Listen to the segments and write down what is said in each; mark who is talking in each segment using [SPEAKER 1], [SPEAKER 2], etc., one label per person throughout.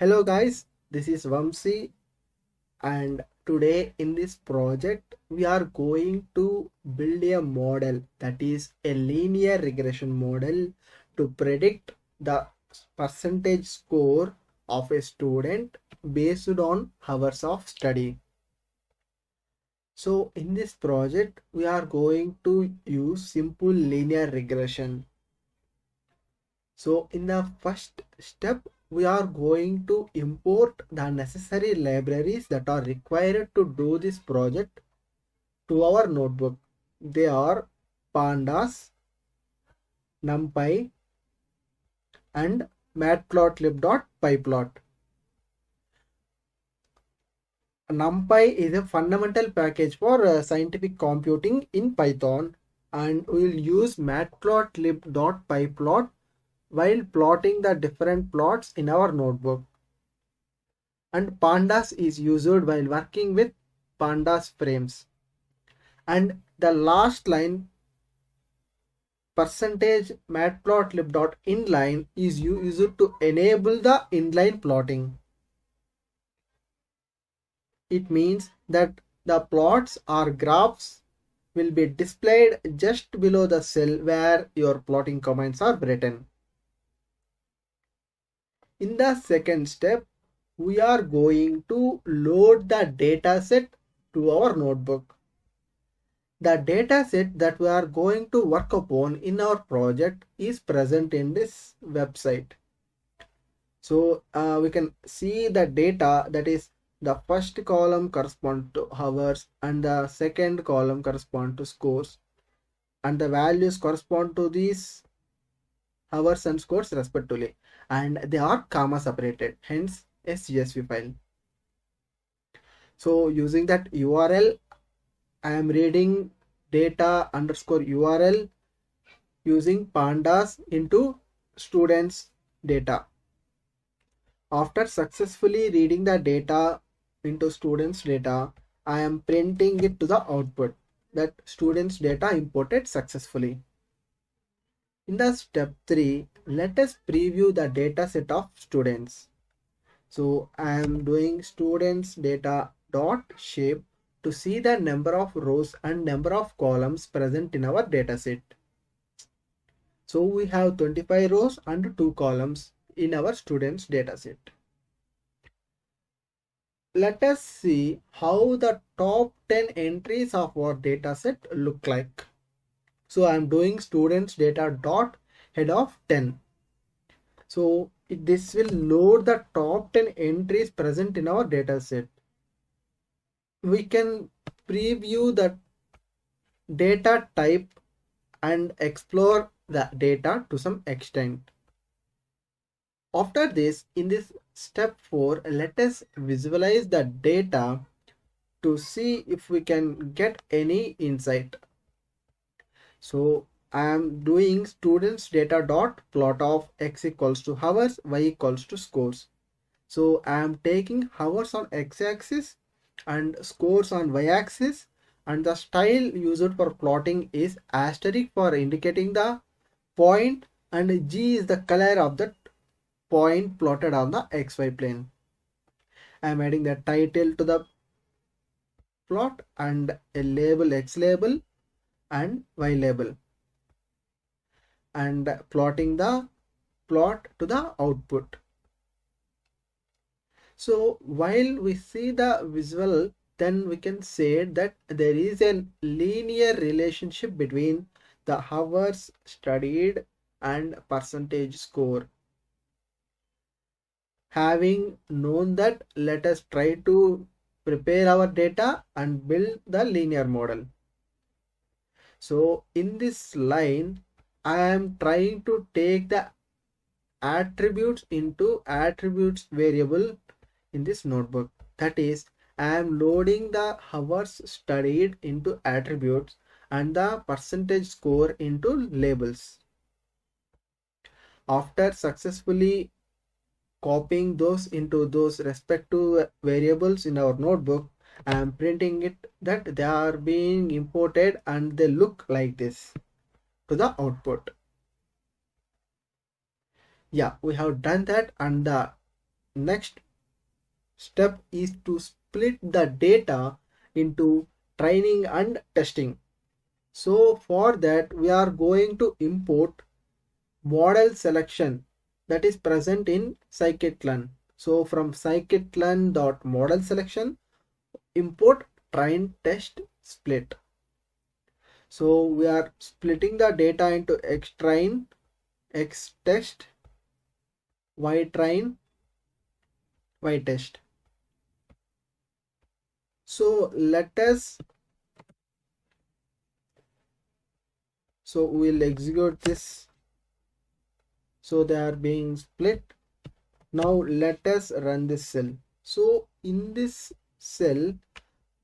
[SPEAKER 1] Hello guys, this is Vamsi, and today in this project we are going to build a model, that is a linear regression model, to predict the percentage score of a student based on hours of study. So in this project we are going to use simple linear regression. So in the first step, we are going to import the necessary libraries that are required to do this project to our notebook. They are pandas, numpy, and matplotlib.pyplot. Numpy is a fundamental package for scientific computing in Python, and we will use matplotlib.pyplot while plotting the different plots in our notebook. And pandas is used while working with pandas frames. And the last line percentage matplotlib.inline is used to enable the inline plotting. It means that the plots or graphs will be displayed just below the cell where your plotting commands are written. In the second step, we are going to load the dataset to our notebook. The dataset that we are going to work upon in our project is present in this website. So we can see the data, that is the first column corresponds to hours and the second column corresponds to scores, and the values correspond to these hours and scores respectively, and they are comma separated, hence a CSV file. So using that URL, I am reading data underscore URL using pandas into students data. After successfully reading the data into students data, I am printing it to the output that students data imported successfully. In the step 3, let us preview the data set of students. So I am doing students data dot shape to see the number of rows and number of columns present in our dataset. So we have 25 rows and 2 columns in our students dataset. Let us see how the top 10 entries of our dataset look like. So I am doing students data dot head of 10. So this will load the top 10 entries present in our dataset. We can preview the data type and explore the data to some extent. After this, in this step 4, let us visualize the data to see if we can get any insight. So I am doing students data dot plot of x equals to hours, y equals to scores. So I am taking hours on x-axis and scores on y-axis, and the style used for plotting is asterisk for indicating the point, and G is the color of the point plotted on the xy plane. I am adding the title to the plot and a label, x label and y label, and plotting the plot to the output. So while we see the visual, then we can say that there is a linear relationship between the hours studied and percentage score. Having known that, let us try to prepare our data and build the linear model. So in this line, I am trying to take the attributes into attributes variable in this notebook. That is, I am loading the hours studied into attributes and the percentage score into labels. After successfully copying those into those respective variables in our notebook, I am printing it that they are being imported and they look like this to the output. Yeah, we have done that, and the next step is to split the data into training and testing. So for that we are going to import model selection that is present in scikit-learn. So from scikit-learn.model selection import train test split. So we are splitting the data into x train, x test, y train, y test. So we'll execute this. So they are being split. Now let us run this cell. So in this cell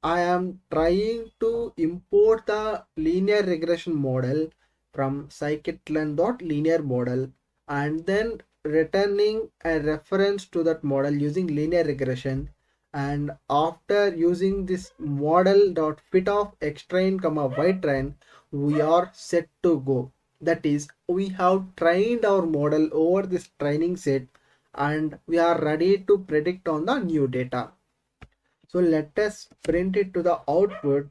[SPEAKER 1] I am trying to import the linear regression model from scikit-learn.linear model and then returning a reference to that model using linear regression, and after using this model.fit of x train comma y train we are set to go. That is, we have trained our model over this training set and we are ready to predict on the new data. So let us print it to the output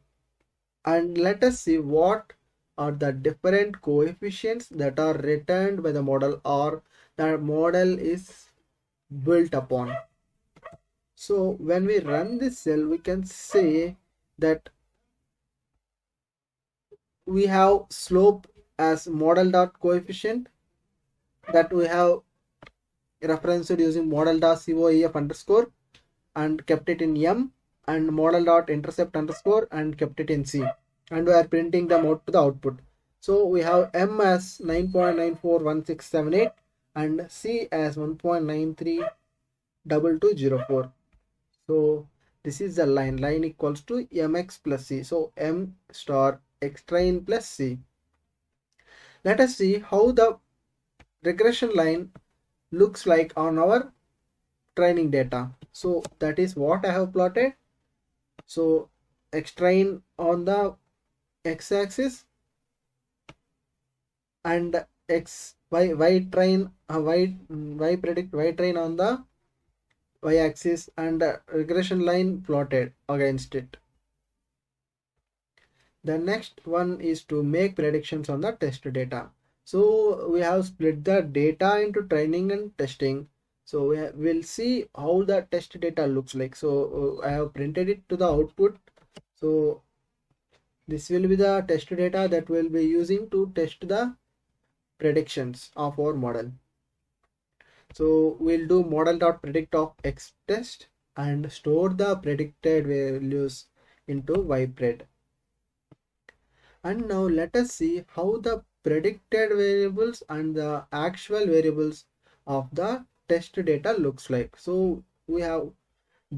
[SPEAKER 1] and let us see what are the different coefficients that are returned by the model or the model is built upon. So when we run this cell we can say that we have slope as model.coefficient that we have referenced using model.coef underscore and kept it in M, and model.intercept underscore and kept it in C, and we are printing them out to the output. So we have M as 9.941678 and C as 1.932204. So this is the line equals to mx plus c. So m star x train plus c. Let us see how the regression line looks like on our training data. So that is what I have plotted. So x train on the x-axis and y train y predict y train on the y-axis and regression line plotted against it. The next one is to make predictions on the test data. So we have split the data into training and testing. So we'll see how the test data looks like. So I have printed it to the output. So this will be the test data that we'll be using to test the predictions of our model. So we'll do model.predict of x test and store the predicted values into ypred. And now let us see how the predicted variables and the actual variables of the test data looks like. So we have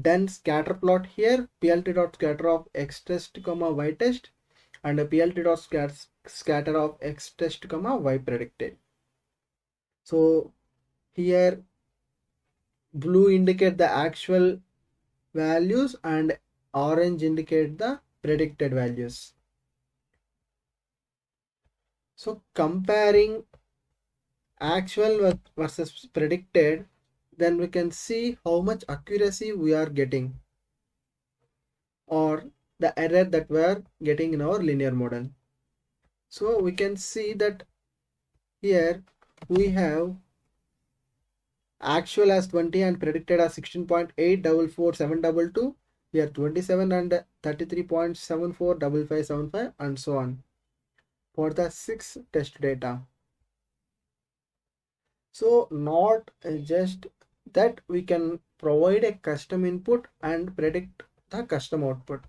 [SPEAKER 1] done scatter plot here, plt.scatter of x test comma y test and a plt.scatter of x test comma y predicted. So here blue indicate the actual values and orange indicate the predicted values. So comparing actual versus predicted, then we can see how much accuracy we are getting or the error that we are getting in our linear model. So we can see that here we have actual as 20 and predicted as 16.844722, here 27 and 33.745575 and so on for the 6 test data. So not just that, we can provide a custom input and predict the custom output.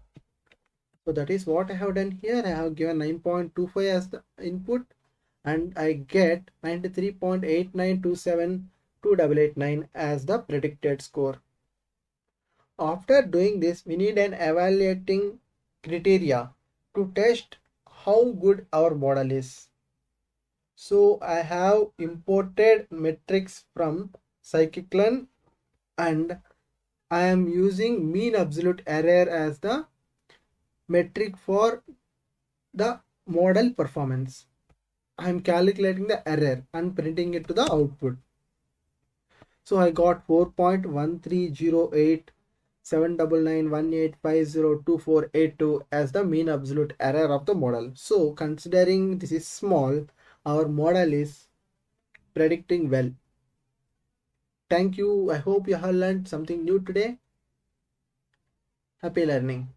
[SPEAKER 1] So that is what I have done here. I have given 9.25 as the input and I get 93.89272889 as the predicted score. After doing this, we need an evaluating criteria to test how good our model is. So I have imported metrics from scikit-learn and I am using mean absolute error as the metric for the model performance. I am calculating the error and printing it to the output. So I got 4.1308 79918502482 as the mean absolute error of the model. So considering this is small, our model is predicting well. Thank you. I hope you have learned something new today. Happy learning.